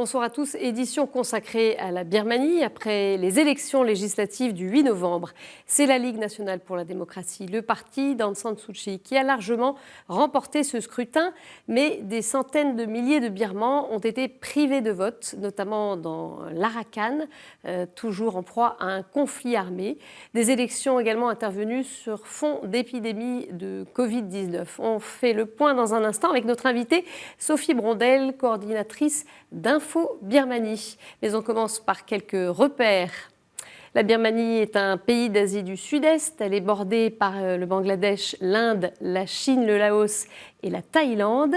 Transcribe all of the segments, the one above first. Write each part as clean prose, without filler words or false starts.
Bonsoir à tous. Édition consacrée à la Birmanie après les élections législatives du 8 novembre. C'est la Ligue nationale pour la démocratie, le parti d'Aung San Suu Kyi, qui a largement remporté ce scrutin. Mais des centaines de milliers de Birmans ont été privés de vote, notamment dans l'Arakan, toujours en proie à un conflit armé. Des élections également intervenues sur fond d'épidémie de Covid-19. On fait le point dans un instant avec notre invitée Sophie Brondel, coordinatrice d'Info Birmanie. Mais on commence par quelques repères. La Birmanie est un pays d'Asie du Sud-Est. Elle est bordée par le Bangladesh, l'Inde, la Chine, le Laos et la Thaïlande.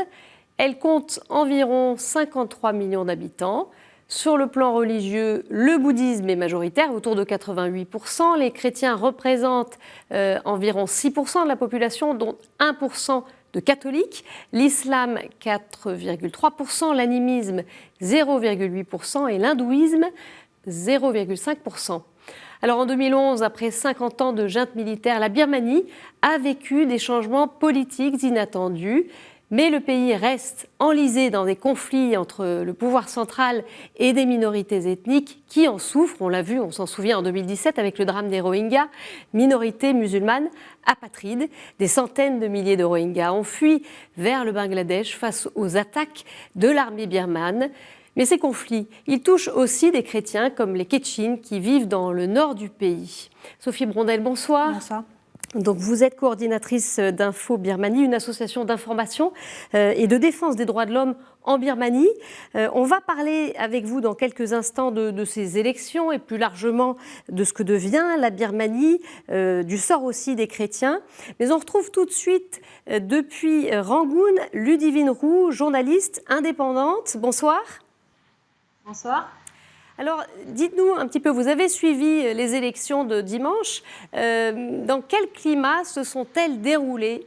Elle compte environ 53 millions d'habitants. Sur le plan religieux, le bouddhisme est majoritaire, autour de 88%. Les chrétiens représentent environ 6% de la population, dont 1% de catholiques, l'islam 4,3%, l'animisme 0,8% et l'hindouisme 0,5%. Alors en 2011, après 50 ans de junte militaire, la Birmanie a vécu des changements politiques inattendus. Mais le pays reste enlisé dans des conflits entre le pouvoir central et des minorités ethniques qui en souffrent. On l'a vu, on s'en souvient en 2017 avec le drame des Rohingyas, minorité musulmane apatride. Des centaines de milliers de Rohingyas ont fui vers le Bangladesh face aux attaques de l'armée birmane. Mais ces conflits, ils touchent aussi des chrétiens comme les Kachin qui vivent dans le nord du pays. Sophie Brondel, bonsoir. Bonsoir. Donc vous êtes coordinatrice d'Info Birmanie, une association d'information et de défense des droits de l'homme en Birmanie. On va parler avec vous dans quelques instants de ces élections et plus largement de ce que devient la Birmanie, du sort aussi des chrétiens. Mais on retrouve tout de suite depuis Rangoon Ludivine Roux, journaliste indépendante. Bonsoir. Bonsoir. Alors, dites-nous un petit peu, vous avez suivi les élections de dimanche. Dans quel climat se sont-elles déroulées ?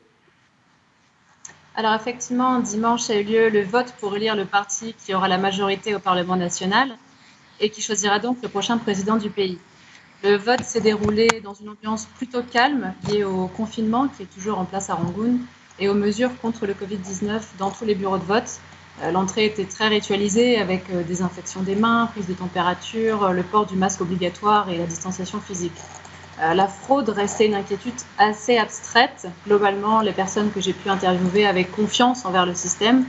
Alors effectivement, dimanche a eu lieu le vote pour élire le parti qui aura la majorité au Parlement national et qui choisira donc le prochain président du pays. Le vote s'est déroulé dans une ambiance plutôt calme liée au confinement qui est toujours en place à Rangoon et aux mesures contre le Covid-19 dans tous les bureaux de vote. L'entrée était très ritualisée avec désinfection des mains, prise de température, le port du masque obligatoire et la distanciation physique. La fraude restait une inquiétude assez abstraite. Globalement, les personnes que j'ai pu interviewer avaient confiance envers le système.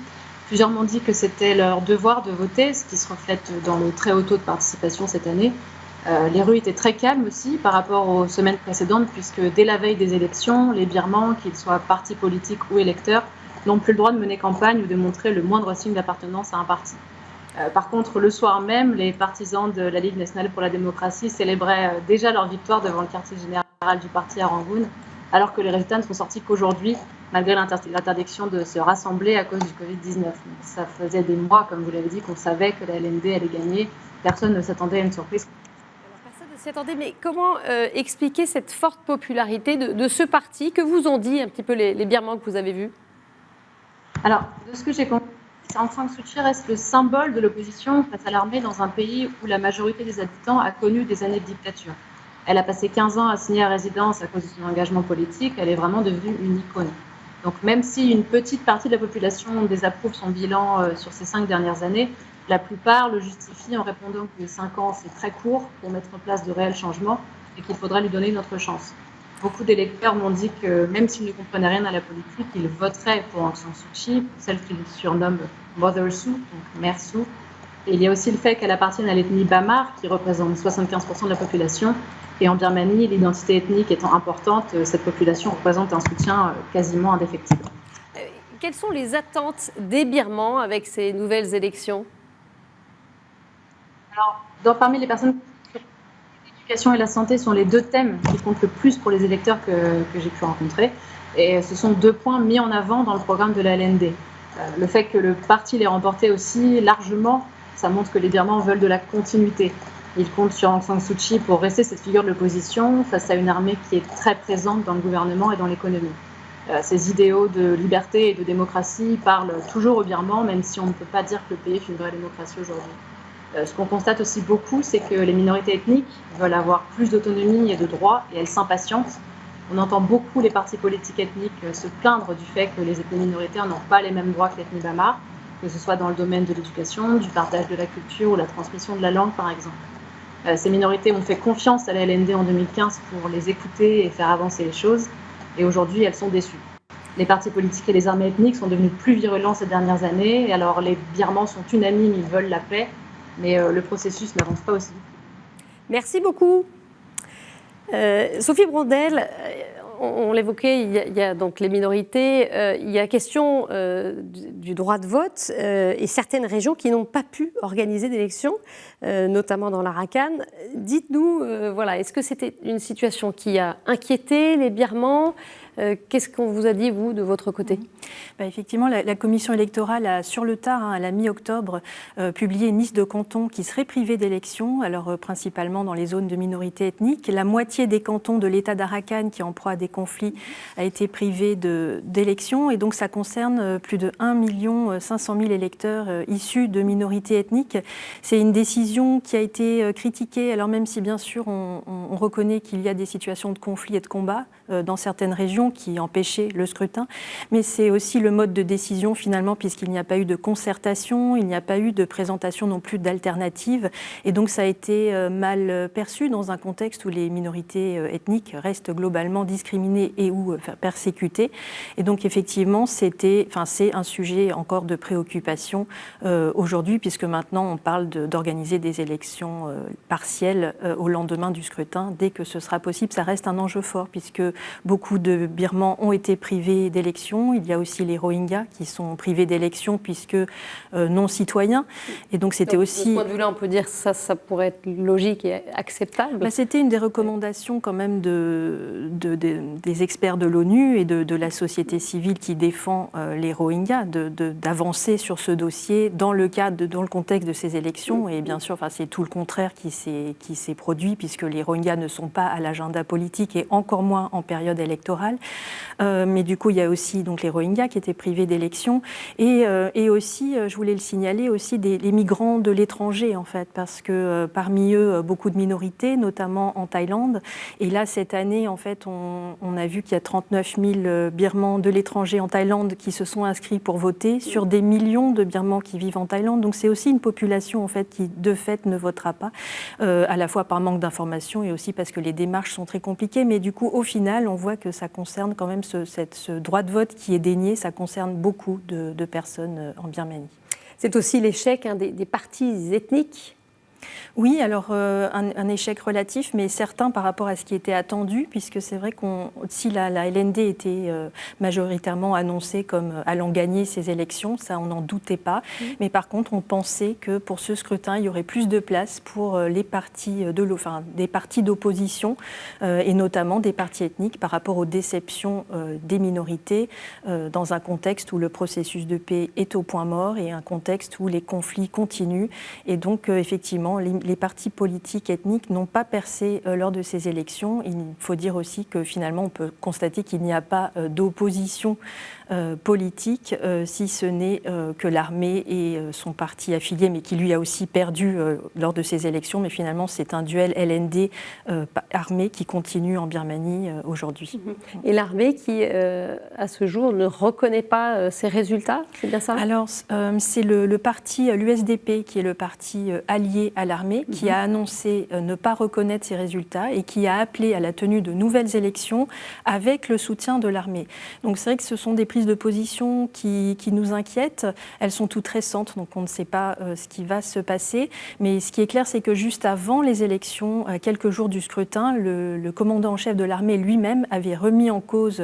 Plusieurs m'ont dit que c'était leur devoir de voter, ce qui se reflète dans le très haut taux de participation cette année. Les rues étaient très calmes aussi par rapport aux semaines précédentes, puisque dès la veille des élections, les Birmans, qu'ils soient partis politiques ou électeurs, n'ont plus le droit de mener campagne ou de montrer le moindre signe d'appartenance à un parti. Par contre, le soir même, les partisans de la Ligue nationale pour la démocratie célébraient déjà leur victoire devant le quartier général du parti à Rangoon, alors que les résultats ne sont sortis qu'aujourd'hui, malgré l'interdiction de se rassembler à cause du Covid-19. Donc, ça faisait des mois, comme vous l'avez dit, qu'on savait que la LND allait gagner. Personne ne s'attendait à une surprise. Alors, personne ne s'y attendait, mais comment expliquer cette forte popularité de ce parti ? Que vous ont dit un petit peu les Birmans que vous avez vus ? Alors, de ce que j'ai compris, Aung San Suu Kyi reste le symbole de l'opposition face à l'armée dans un pays où la majorité des habitants a connu des années de dictature. Elle a passé 15 ans assignée à résidence à cause de son engagement politique, elle est vraiment devenue une icône. Donc même si une petite partie de la population désapprouve son bilan sur ces 5 dernières années, la plupart le justifient en répondant que 5 ans c'est très court pour mettre en place de réels changements et qu'il faudrait lui donner une autre chance. Beaucoup d'électeurs m'ont dit que même s'ils ne comprenaient rien à la politique, ils voteraient pour Aung San Suu Kyi, celle qu'ils surnomment Mother Suu, donc Mère Suu. Et il y a aussi le fait qu'elle appartienne à l'ethnie Bamar, qui représente 75% de la population. Et en Birmanie, l'identité ethnique étant importante, cette population représente un soutien quasiment indéfectible. Quelles sont les attentes des Birmans avec ces nouvelles élections ? Alors, parmi les personnes, l'éducation et la santé sont les 2 thèmes qui comptent le plus pour les électeurs que j'ai pu rencontrer. Et ce sont 2 points mis en avant dans le programme de la LND. Le fait que le parti l'ait remporté aussi largement, ça montre que les Birmans veulent de la continuité. Ils comptent sur Aung San Suu Kyi pour rester cette figure de l'opposition face à une armée qui est très présente dans le gouvernement et dans l'économie. Ces idéaux de liberté et de démocratie parlent toujours aux Birmans, même si on ne peut pas dire que le pays est une vraie démocratie aujourd'hui. Ce qu'on constate aussi beaucoup, c'est que les minorités ethniques veulent avoir plus d'autonomie et de droits et elles s'impatientent. On entend beaucoup les partis politiques ethniques se plaindre du fait que les ethnies minoritaires n'ont pas les mêmes droits que l'ethnie Bamar. que ce soit dans le domaine de l'éducation, du partage de la culture ou la transmission de la langue, par exemple. Ces minorités ont fait confiance à la LND en 2015 pour les écouter et faire avancer les choses, et aujourd'hui, elles sont déçues. Les partis politiques et les armées ethniques sont devenus plus virulents ces dernières années, et alors les Birmans sont unanimes, ils veulent la paix, mais le processus n'avance pas aussi vite. Merci beaucoup. Sophie Brondel, on l'évoquait, il y a donc les minorités, il y a question du droit de vote et certaines régions qui n'ont pas pu organiser d'élections, notamment dans l'Arakan. Dites-nous, est-ce que c'était une situation qui a inquiété les Birmans ? Qu'est-ce qu'on vous a dit, vous, de votre côté ? Effectivement, la commission électorale a, sur le tard, à la mi-octobre, publié une liste de cantons qui seraient privés d'élections, alors principalement dans les zones de minorités ethniques. La moitié des cantons de l'État d'Arakan, qui est en proie à des conflits, a été privée d'élections. Et donc, ça concerne plus de 1 500 000 électeurs issus de minorités ethniques. C'est une décision qui a été critiquée, alors même si, bien sûr, on reconnaît qu'il y a des situations de conflit et de combat dans certaines régions qui empêchaient le scrutin, mais c'est aussi le mode de décision finalement, puisqu'il n'y a pas eu de concertation, il n'y a pas eu de présentation non plus d'alternatives, et donc ça a été mal perçu dans un contexte où les minorités ethniques restent globalement discriminées et ou persécutées, et donc effectivement c'est un sujet encore de préoccupation aujourd'hui, puisque maintenant on parle d'organiser des élections partielles au lendemain du scrutin, dès que ce sera possible. Ça reste un enjeu fort, puisque beaucoup de Birmans ont été privés d'élections. Il y a aussi les Rohingyas qui sont privés d'élections puisque non citoyens. Et donc c'était aussi... De ce point de vue-là, on peut dire que ça pourrait être logique et acceptable. C'était une des recommandations quand même des experts de l'ONU et de la société civile qui défend les Rohingyas d'avancer sur ce dossier dans le contexte de ces élections. Et bien sûr, c'est tout le contraire qui s'est produit, puisque les Rohingyas ne sont pas à l'agenda politique et encore moins en période électorale. Mais du coup, il y a aussi donc, les Rohingyas qui étaient privés d'élections et aussi, je voulais le signaler, aussi les migrants de l'étranger, en fait, parce que parmi eux, beaucoup de minorités, notamment en Thaïlande. Et là, cette année, en fait, on a vu qu'il y a 39 000 Birmans de l'étranger en Thaïlande qui se sont inscrits pour voter sur des millions de Birmans qui vivent en Thaïlande. Donc, c'est aussi une population, en fait, qui, de fait, ne votera pas, à la fois par manque d'informations et aussi parce que les démarches sont très compliquées. Mais du coup, au final, on voit que ça concerne quand même ce droit de vote qui est dénié, ça concerne beaucoup de personnes en Birmanie. C'est aussi l'échec des partis ethniques. Oui, alors un échec relatif, mais certain par rapport à ce qui était attendu, puisque c'est vrai si la LND était majoritairement annoncée comme allant gagner ces élections, ça on n'en doutait pas. Mais par contre, on pensait que pour ce scrutin, il y aurait plus de place pour les partis des partis d'opposition et notamment des partis ethniques par rapport aux déceptions des minorités dans un contexte où le processus de paix est au point mort et un contexte où les conflits continuent. Et donc, effectivement, les partis politiques ethniques n'ont pas percé lors de ces élections. Il faut dire aussi que finalement, on peut constater qu'il n'y a pas d'opposition politique, si ce n'est que l'armée et son parti affilié, mais qui lui a aussi perdu lors de ces élections. Mais finalement, c'est un duel LND-armée qui continue en Birmanie aujourd'hui. Et l'armée qui, à ce jour, ne reconnaît pas ces résultats, c'est bien ça ? Alors, c'est le parti, l'USDP, qui est le parti allié à l'armée, qui a annoncé ne pas reconnaître ces résultats et qui a appelé à la tenue de nouvelles élections avec le soutien de l'armée. Donc c'est vrai que ce sont des prises de position qui nous inquiètent. Elles sont toutes récentes, donc on ne sait pas ce qui va se passer. Mais ce qui est clair, c'est que juste avant les élections, à quelques jours du scrutin, le commandant en chef de l'armée lui-même avait remis en cause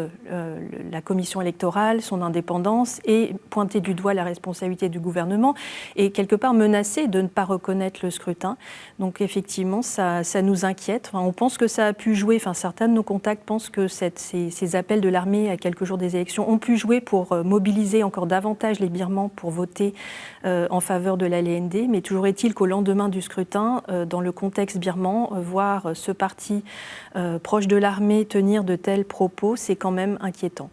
la commission électorale, son indépendance et pointé du doigt la responsabilité du gouvernement et quelque part menacé de ne pas reconnaître le scrutin. Donc effectivement, ça nous inquiète. On pense que ça a pu jouer, certains de nos contacts pensent que ces appels de l'armée à quelques jours des élections ont pu jouer pour mobiliser encore davantage les Birmans pour voter en faveur de la LND. Mais toujours est-il qu'au lendemain du scrutin, dans le contexte birman, voir ce parti proche de l'armée tenir de tels propos, c'est quand même inquiétant.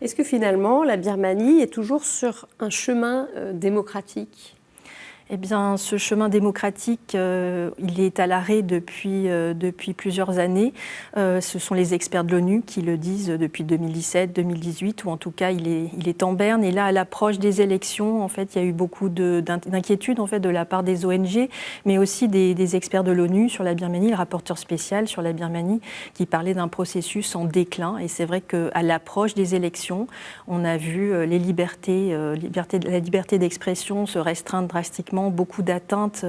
Est-ce que finalement, la Birmanie est toujours sur un chemin démocratique ? Eh bien, ce chemin démocratique, il est à l'arrêt depuis plusieurs années. Ce sont les experts de l'ONU qui le disent depuis 2017-2018, ou en tout cas, il est en berne. Et là, à l'approche des élections, en fait, il y a eu beaucoup d'inquiétudes en fait, de la part des ONG, mais aussi des experts de l'ONU sur la Birmanie, le rapporteur spécial sur la Birmanie, qui parlait d'un processus en déclin. Et c'est vrai qu'à l'approche des élections, on a vu la liberté d'expression se restreindre drastiquement, beaucoup d'atteintes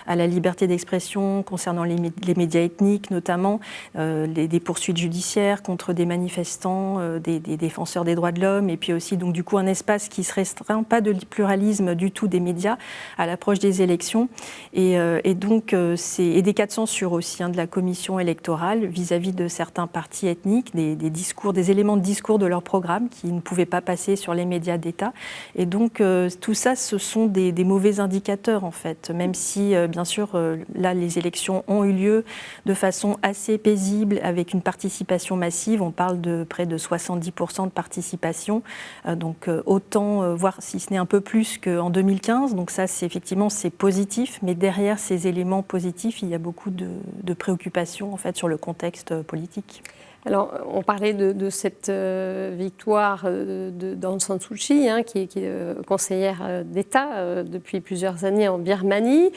à la liberté d'expression concernant les médias ethniques notamment, des poursuites judiciaires contre des manifestants, des défenseurs des droits de l'homme, et puis aussi donc du coup un espace qui se restreint, pas de pluralisme du tout des médias à l'approche des élections, et des cas de censure aussi de la commission électorale vis-à-vis de certains partis ethniques, des éléments de discours de leur programme qui ne pouvaient pas passer sur les médias d'État, et donc tout ça, ce sont des mauvais indicateurs en fait, même si bien sûr là les élections ont eu lieu de façon assez paisible avec une participation massive, on parle de près de 70% de participation, donc autant, voire si ce n'est un peu plus qu'en 2015, donc ça c'est effectivement c'est positif, mais derrière ces éléments positifs il y a beaucoup de préoccupations en fait sur le contexte politique. Alors, on parlait de cette victoire d'Aung San Suu Kyi, qui est conseillère d'État depuis plusieurs années en Birmanie.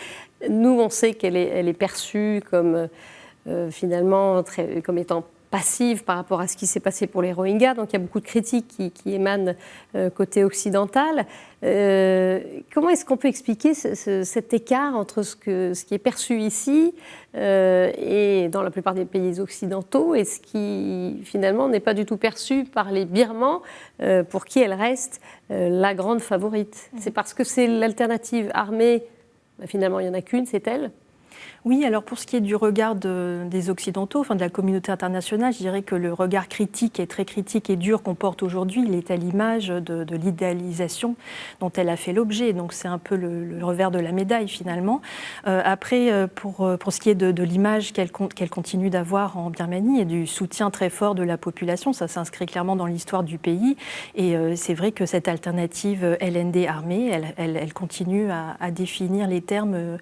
Nous, on sait qu'elle est perçue comme finalement comme étant passive par rapport à ce qui s'est passé pour les Rohingyas. Donc il y a beaucoup de critiques qui émanent côté occidental. Comment est-ce qu'on peut expliquer cet écart entre ce qui est perçu ici et dans la plupart des pays occidentaux et ce qui finalement n'est pas du tout perçu par les Birmans pour qui elle reste la grande favorite? C'est parce que c'est l'alternative armée, finalement il n'y en a qu'une, c'est elle? Oui, alors pour ce qui est du regard des Occidentaux, de la communauté internationale, je dirais que le regard critique, et très critique et dur qu'on porte aujourd'hui, il est à l'image de l'idéalisation dont elle a fait l'objet. Donc c'est un peu le revers de la médaille finalement. Après, pour ce qui est de l'image qu'elle continue d'avoir en Birmanie et du soutien très fort de la population, ça s'inscrit clairement dans l'histoire du pays. Et c'est vrai que cette alternative LND armée, elle continue à définir les termes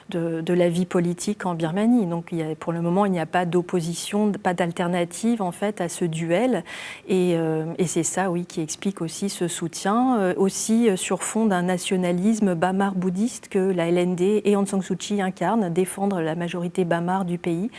de la vie politique en Birmanie. Donc pour le moment, il n'y a pas d'opposition, pas d'alternative en fait à ce duel. Et c'est ça, oui, qui explique aussi ce soutien, aussi sur fond d'un nationalisme bamar bouddhiste que la LND et Aung San Suu Kyi incarnent, défendre la majorité bamar du pays,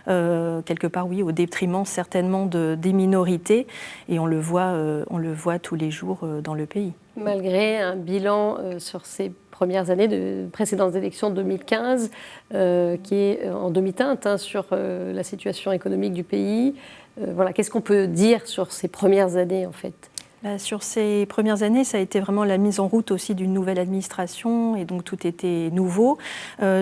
quelque part, oui, au détriment certainement des minorités. Et on le voit tous les jours dans le pays. Malgré un bilan sur ces premières années de précédentes élections 2015, qui est en demi-teinte sur la situation économique du pays. Voilà, qu'est-ce qu'on peut dire sur ces premières années en fait ? Sur ces premières années, ça a été vraiment la mise en route aussi d'une nouvelle administration et donc tout était nouveau.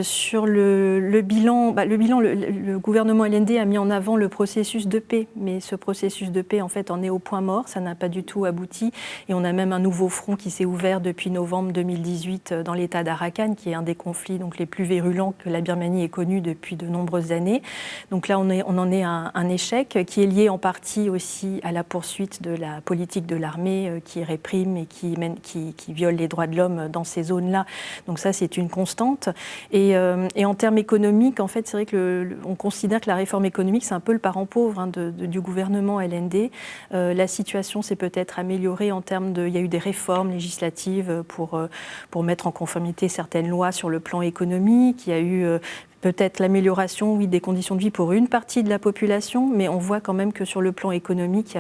Sur le bilan, le gouvernement LND a mis en avant le processus de paix, mais ce processus de paix en fait en est au point mort, ça n'a pas du tout abouti et on a même un nouveau front qui s'est ouvert depuis novembre 2018 dans l'état d'Arakan, qui est un des conflits donc les plus virulents que la Birmanie ait connu depuis de nombreuses années. Donc là, on en est à un échec qui est lié en partie aussi à la poursuite de la politique de l'armée qui réprime et qui viole les droits de l'homme dans ces zones-là. Donc ça, c'est une constante. Et en termes économiques, en fait, c'est vrai qu'on considère que la réforme économique, c'est un peu le parent pauvre du gouvernement LND. La situation s'est peut-être améliorée en termes il y a eu des réformes législatives pour mettre en conformité certaines lois sur le plan économique. Il y a eu peut-être l'amélioration, oui, des conditions de vie pour une partie de la population, mais on voit quand même que sur le plan économique,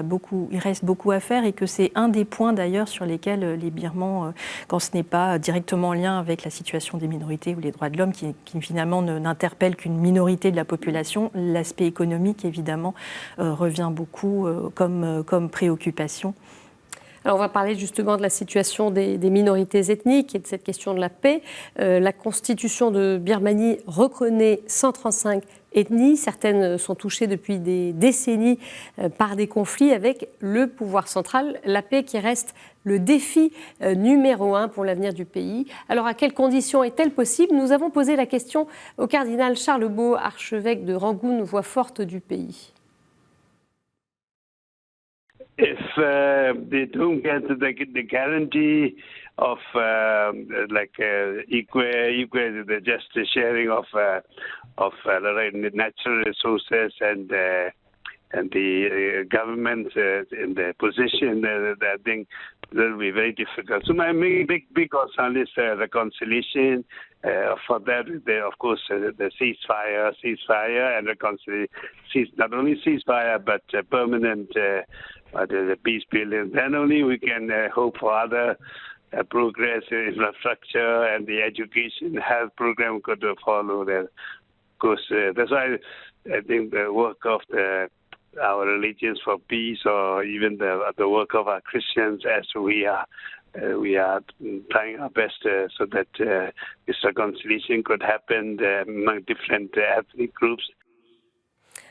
il reste beaucoup à faire et que c'est un des points d'ailleurs sur lesquels les Birmans, quand ce n'est pas directement en lien avec la situation des minorités ou les droits de l'homme, qui finalement n'interpelle qu'une minorité de la population, l'aspect économique évidemment revient beaucoup comme préoccupation. Alors on va parler justement de la situation des minorités ethniques et de cette question de la paix. La constitution de Birmanie reconnaît 135 ethnies. Certaines sont touchées depuis des décennies par des conflits avec le pouvoir central. La paix qui reste le défi numéro 1 pour l'avenir du pays. Alors à quelles conditions est-elle possible ? Nous avons posé la question au cardinal Charles Baud, archevêque de Rangoon, voix forte du pays. if they don't get the guarantee of equal the just sharing of natural resources and the government in the position, I think that will be very difficult. So my big concern is reconciliation. For that, of course, the ceasefire and reconciliation. Not only ceasefire, but permanent the peace building. Then only we can hope for other progress in infrastructure and the education health program could follow that. Of course, that's why I think the work of our religions for peace, or even the work of our Christians, as we are trying our best so that this reconciliation could happen among different ethnic groups.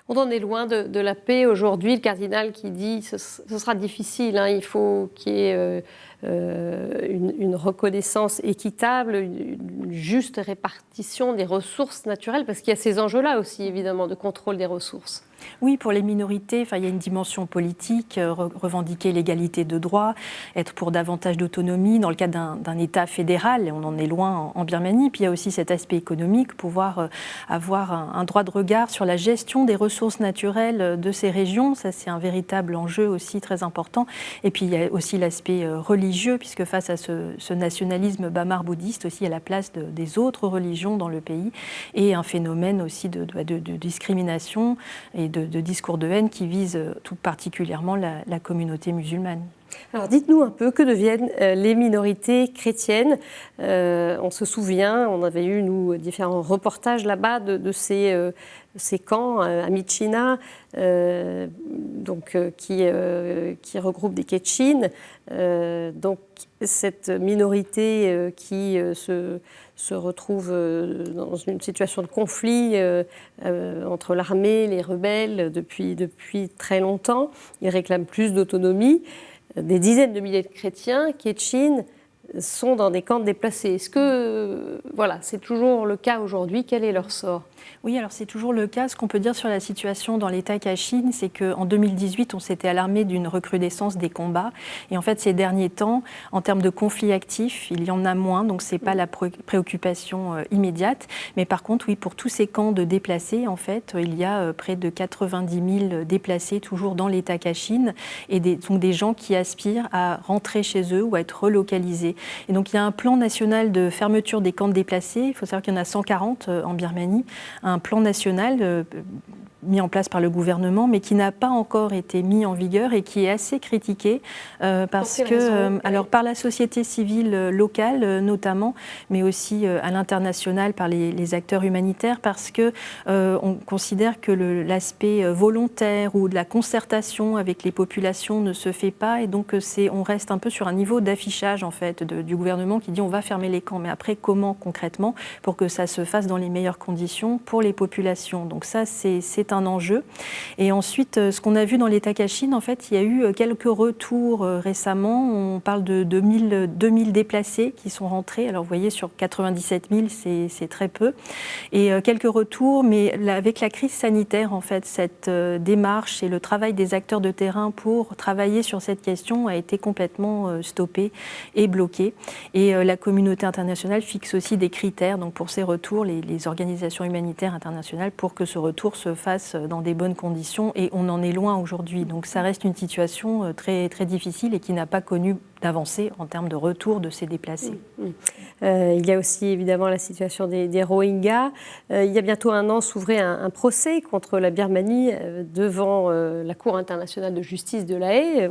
On en est loin de la paix aujourd'hui. Le cardinal qui dit ce sera difficile, hein, il faut qu'il y ait une reconnaissance équitable, une juste répartition des ressources naturelles, parce qu'il y a ces enjeux-là aussi, évidemment, de contrôle des ressources. Oui, pour les minorités, il y a une dimension politique, revendiquer l'égalité de droits, être pour davantage d'autonomie dans le cadre d'un État fédéral, et on en est loin en Birmanie. Puis il y a aussi cet aspect économique, pouvoir avoir un droit de regard sur la gestion des ressources naturelles de ces régions. Ça, c'est un véritable enjeu aussi très important. Et puis il y a aussi l'aspect religieux, puisque face à ce nationalisme bamar-bouddhiste, aussi il y a la place des autres religions dans le pays, et un phénomène aussi de discrimination et de discours de haine qui visent tout particulièrement la communauté musulmane. Alors dites-nous un peu, que deviennent les minorités chrétiennes ? On se souvient, on avait eu, nous, différents reportages là-bas de ces camps à Myitkyina, qui regroupent des Kachin. Donc cette minorité qui se retrouve dans une situation de conflit entre l'armée et les rebelles depuis très longtemps. Ils réclament plus d'autonomie. Des dizaines de milliers de chrétiens, Kachin, sont dans des camps déplacés. Est-ce que c'est toujours le cas aujourd'hui ? Quel est leur sort ? Oui, alors c'est toujours le cas. Ce qu'on peut dire sur la situation dans l'État Kachin, c'est qu'en 2018, on s'était alarmé d'une recrudescence des combats. Et en fait, ces derniers temps, en termes de conflits actifs, il y en a moins. Donc, ce n'est pas la préoccupation immédiate. Mais par contre, oui, pour tous ces camps de déplacés, en fait, il y a près de 90 000 déplacés toujours dans l'État Kachin. Et donc des gens qui aspirent à rentrer chez eux ou à être relocalisés. Et donc, il y a un plan national de fermeture des camps de déplacés. Il faut savoir qu'il y en a 140 en Birmanie. Un plan national mis en place par le gouvernement, mais qui n'a pas encore été mis en vigueur et qui est assez critiqué parce que, alors par la société civile locale notamment, mais aussi à l'international par les acteurs humanitaires, parce que on considère que l'aspect volontaire ou de la concertation avec les populations ne se fait pas, et donc on reste un peu sur un niveau d'affichage en fait du gouvernement qui dit on va fermer les camps, mais après comment concrètement pour que ça se fasse dans les meilleures conditions pour les populations. Donc ça c'est un enjeu. Et ensuite, ce qu'on a vu dans l'État Kachin, en fait, il y a eu quelques retours récemment. On parle de 2000 déplacés qui sont rentrés. Alors, vous voyez, sur 97 000, c'est très peu. Et quelques retours, mais avec la crise sanitaire, en fait, cette démarche et le travail des acteurs de terrain pour travailler sur cette question a été complètement stoppé et bloqué. Et la communauté internationale fixe aussi des critères donc pour ces retours, les organisations humanitaires internationales, pour que ce retour se fasse dans des bonnes conditions, et on en est loin aujourd'hui. Donc ça reste une situation très, très difficile et qui n'a pas connu d'avancée en termes de retour de ces déplacés. Il y a aussi évidemment la situation des Rohingyas. Il y a bientôt un an s'ouvrait un procès contre la Birmanie devant la Cour internationale de justice de La Haye,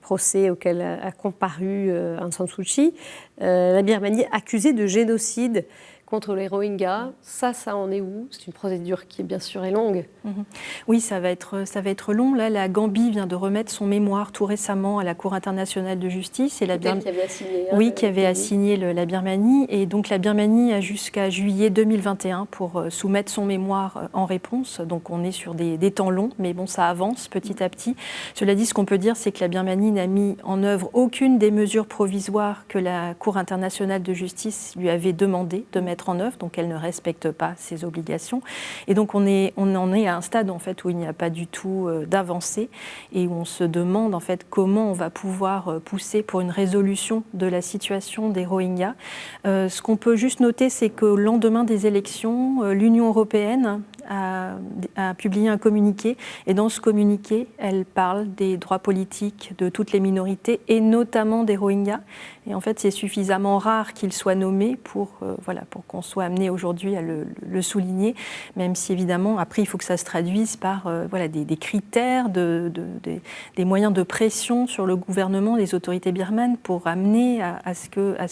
procès auquel a comparu Aung San Suu Kyi. La Birmanie accusée de génocide contre les Rohingyas. Ça en est où ? C'est une procédure qui, bien sûr, est longue. Oui, ça va être long. Là, la Gambie vient de remettre son mémoire tout récemment à la Cour internationale de justice. Et la qui avait assigné, qui avait assigné la Birmanie. Et donc, la Birmanie a jusqu'à juillet 2021 pour soumettre son mémoire en réponse. Donc, on est sur des temps longs, mais bon, ça avance petit à petit. Cela dit, ce qu'on peut dire, c'est que la Birmanie n'a mis en œuvre aucune des mesures provisoires que la Cour internationale de justice lui avait demandé de mettre mettre en œuvre, donc elle ne respecte pas ses obligations. Et donc on en est à un stade en fait où il n'y a pas du tout d'avancée et où on se demande en fait comment on va pouvoir pousser pour une résolution de la situation des Rohingyas. Ce qu'on peut juste noter, c'est qu'au lendemain des élections, l'Union européenne a publié un communiqué, et dans ce communiqué, elle parle des droits politiques de toutes les minorités, et notamment des Rohingyas. Et en fait, c'est suffisamment rare qu'ils soient nommés pour qu'on soit amené aujourd'hui à le souligner, même si évidemment, après, il faut que ça se traduise par des critères, des moyens de pression sur le gouvernement, les autorités birmanes, pour amener à ce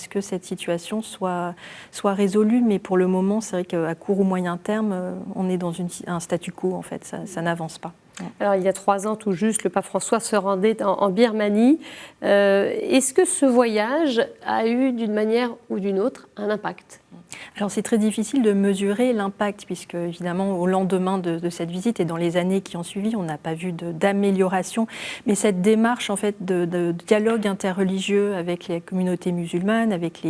que cette situation soit résolue. Mais pour le moment, c'est vrai qu'à court ou moyen terme, on est dans un statu quo, en fait, ça n'avance pas. Alors, il y a 3 ans tout juste, le pape François se rendait en Birmanie. Est-ce que ce voyage a eu, d'une manière ou d'une autre, un impact ? Alors c'est très difficile de mesurer l'impact, puisque évidemment au lendemain de cette visite et dans les années qui ont suivi, on n'a pas vu d'amélioration. Mais cette démarche en fait de dialogue interreligieux avec les communautés musulmanes, avec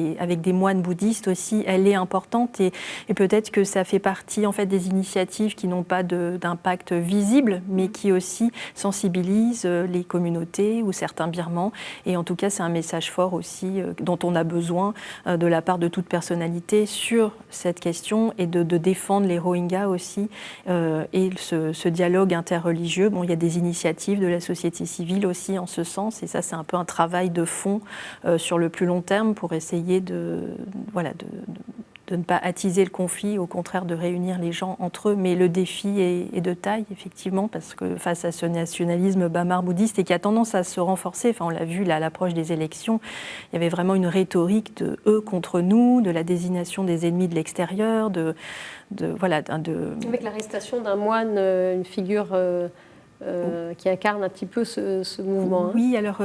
des moines bouddhistes aussi, elle est importante, et peut-être que ça fait partie en fait des initiatives qui n'ont pas d'impact visible, mais qui aussi sensibilisent les communautés ou certains Birmans. Et en tout cas, c'est un message fort aussi dont on a besoin de la part de toute personnalité sur cette question, et de défendre les Rohingyas aussi, et ce dialogue interreligieux. Bon, il y a des initiatives de la société civile aussi en ce sens, et ça c'est un peu un travail de fond sur le plus long terme pour essayer de ne pas attiser le conflit, au contraire de réunir les gens entre eux. Mais le défi est de taille, effectivement, parce que face à ce nationalisme bamar-bouddhiste, et qui a tendance à se renforcer, enfin, on l'a vu là, à l'approche des élections, il y avait vraiment une rhétorique de eux contre nous, de la désignation des ennemis de l'extérieur, Avec l'arrestation d'un moine, une figure... qui incarne un petit peu ce mouvement. Oui, alors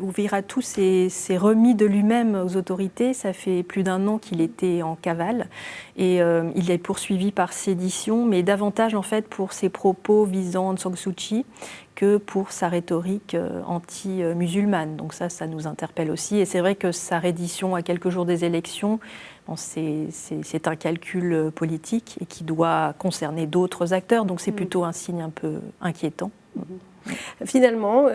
Uvira-Tout s'est remis de lui-même aux autorités. Ça fait plus d'1 an qu'il était en cavale, et il est poursuivi par sédition, mais davantage en fait pour ses propos visant Aung San Suu Kyi que pour sa rhétorique anti-musulmane. Donc ça nous interpelle aussi. Et c'est vrai que sa reddition à quelques jours des élections, c'est un calcul politique et qui doit concerner d'autres acteurs. Donc c'est plutôt un signe un peu inquiétant. Finalement,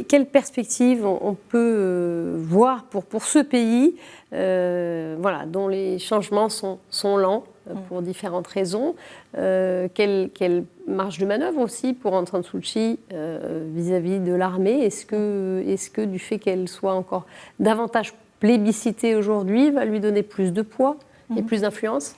quelle perspective on peut voir pour ce pays dont les changements sont lents pour différentes raisons? Quelle marge de manœuvre aussi pour Aung San Suu Kyi vis-à-vis de l'armée? Est-ce que du fait qu'elle soit encore davantage plébiscitée aujourd'hui va lui donner plus de poids et plus d'influence?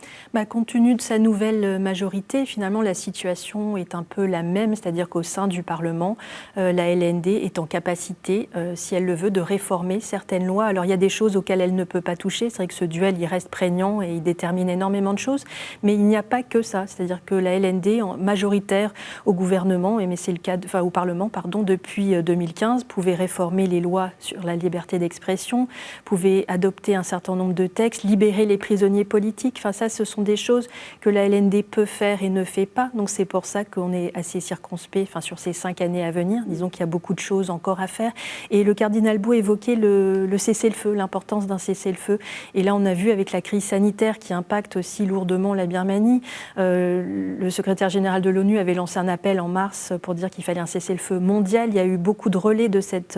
Compte tenu de sa nouvelle majorité, finalement, la situation est un peu la même, c'est-à-dire qu'au sein du Parlement, la LND est en capacité, si elle le veut, de réformer certaines lois. Alors, il y a des choses auxquelles elle ne peut pas toucher. C'est vrai que ce duel, il reste prégnant et il détermine énormément de choses. Mais il n'y a pas que ça. C'est-à-dire que la LND, majoritaire au gouvernement, mais c'est le cas, au Parlement, depuis 2015, pouvait réformer les lois sur la liberté d'expression, pouvait adopter un certain nombre de textes, libérer les prisonniers politiques. Enfin, ça, ce sont des choses que la LND peut faire et ne fait pas. Donc c'est pour ça qu'on est assez circonspect sur ces 5 années à venir. Disons qu'il y a beaucoup de choses encore à faire. Et le cardinal Bou évoquait le cessez-le-feu, l'importance d'un cessez-le-feu. Et là, on a vu avec la crise sanitaire qui impacte aussi lourdement la Birmanie, le secrétaire général de l'ONU avait lancé un appel en mars pour dire qu'il fallait un cessez-le-feu mondial. Il y a eu beaucoup de relais de cette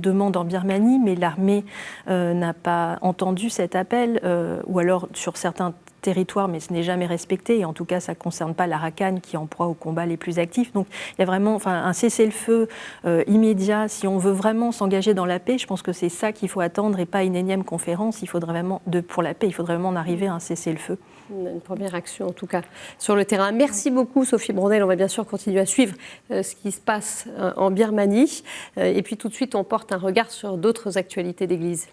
demande en Birmanie, mais l'armée n'a pas entendu cet appel, ou alors sur certains territoires, mais ce n'est jamais respecté, et en tout cas ça ne concerne pas l'Arakan qui est en proie aux combats les plus actifs. Donc il y a vraiment un cessez-le-feu immédiat. Si on veut vraiment s'engager dans la paix, je pense que c'est ça qu'il faut attendre, et pas une énième conférence. Il faudrait vraiment, pour la paix, il faudrait vraiment en arriver à un cessez-le-feu. Une première action en tout cas sur le terrain. Merci beaucoup Sophie Brondel, on va bien sûr continuer à suivre ce qui se passe en Birmanie, et puis tout de suite on porte un regard sur d'autres actualités d'Église.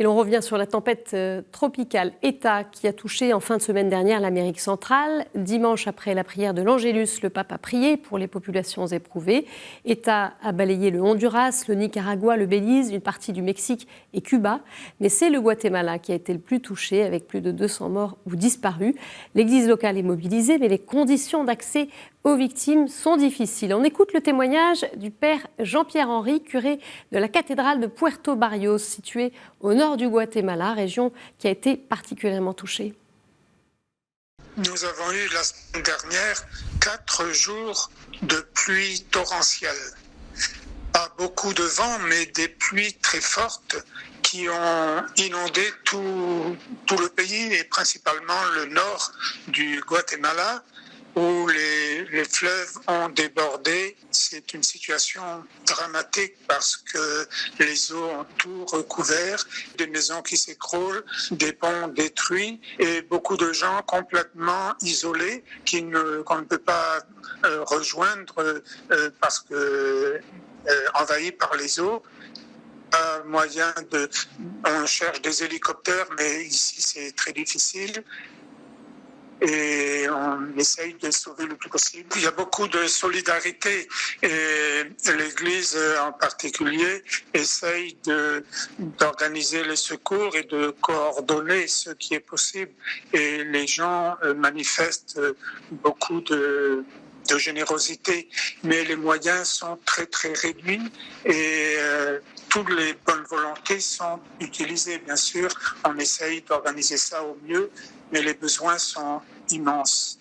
Et l'on revient sur la tempête tropicale Eta qui a touché en fin de semaine dernière l'Amérique centrale. Dimanche, après la prière de l'Angélus, le pape a prié pour les populations éprouvées. Eta a balayé le Honduras, le Nicaragua, le Belize, une partie du Mexique et Cuba. Mais c'est le Guatemala qui a été le plus touché, avec plus de 200 morts ou disparus. L'église locale est mobilisée, mais les conditions d'accès aux victimes sont difficiles. On écoute le témoignage du père Jean-Pierre Henry, curé de la cathédrale de Puerto Barrios, située au nord du Guatemala, région qui a été particulièrement touchée. Nous avons eu la semaine dernière 4 jours de pluie torrentielle. Pas beaucoup de vent, mais des pluies très fortes qui ont inondé tout le pays et principalement le nord du Guatemala, où les fleuves ont débordé. C'est une situation dramatique parce que les eaux ont tout recouvert, des maisons qui s'écroulent, des ponts détruits et beaucoup de gens complètement isolés qu'on ne peut pas rejoindre parce que envahis par les eaux. On cherche des hélicoptères, mais ici c'est très difficile. Et on essaye de sauver le plus possible. Il y a beaucoup de solidarité et l'Église en particulier essaye d'organiser les secours et de coordonner ce qui est possible. Et les gens manifestent beaucoup de générosité, mais les moyens sont très très réduits et toutes les bonnes volontés sont utilisées. Bien sûr, on essaye d'organiser ça au mieux, mais les besoins sont immenses.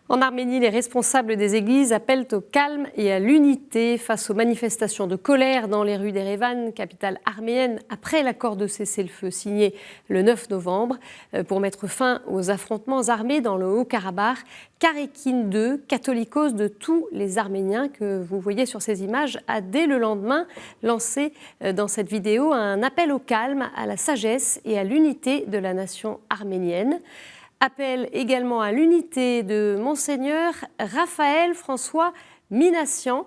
En Arménie, les responsables des églises appellent au calme et à l'unité face aux manifestations de colère dans les rues d'Erevan, capitale arménienne, après l'accord de cessez-le-feu signé le 9 novembre pour mettre fin aux affrontements armés dans le Haut-Karabakh. Karekin II, catholicos de tous les Arméniens que vous voyez sur ces images, a dès le lendemain lancé dans cette vidéo un appel au calme, à la sagesse et à l'unité de la nation arménienne. Appel également à l'unité de Monseigneur Raphaël François Minassian,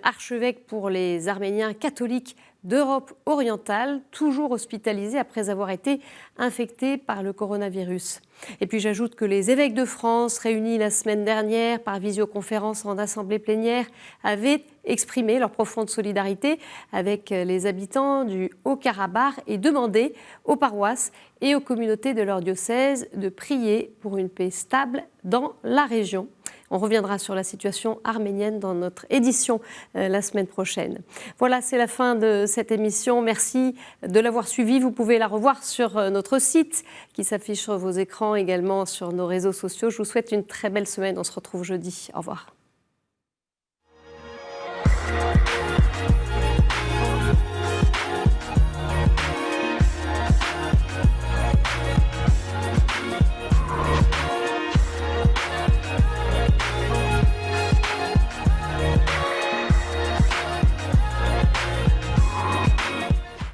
archevêque pour les Arméniens catholiques d'Europe orientale, toujours hospitalisé après avoir été infecté par le coronavirus. Et puis j'ajoute que les évêques de France, réunis la semaine dernière par visioconférence en assemblée plénière, avaient exprimé leur profonde solidarité avec les habitants du Haut-Karabakh et demandé aux paroisses et aux communautés de leur diocèse de prier pour une paix stable dans la région. On reviendra sur la situation arménienne dans notre édition la semaine prochaine. Voilà, c'est la fin de cette émission. Merci de l'avoir suivie. Vous pouvez la revoir sur notre site qui s'affiche sur vos écrans, également sur nos réseaux sociaux. Je vous souhaite une très belle semaine. On se retrouve jeudi. Au revoir.